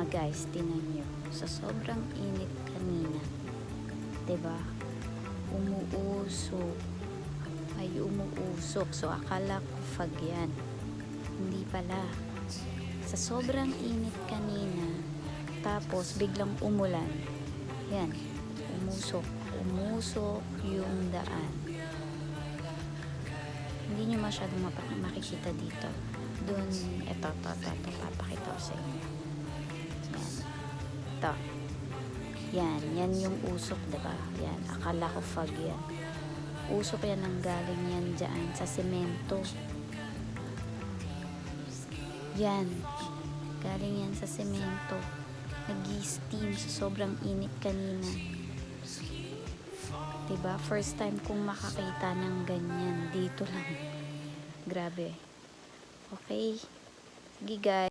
mga guys, tinan nyo. Sa sobrang init kanina, 'di ba? Umuusok. Ay umuusok. So akala ko fog yan. Hindi pala. Sa sobrang init kanina, tapos biglang umulan. Yan. Umusok. Umusok yung daan. Hindi nyo masyadong makikita dito. Doon, ito, papakita ko sa inyo. Yan. Ito. Yan yung usok, diba? Yan, akala ko fog yan. Usok yan ang galing yan dyan sa semento. Yan. Galing yan sa semento. Nag-steam sa sobrang init kanina. Diba? First time kong makakita ng ganyan. Dito lang. Grabe. Okay. Sige guys.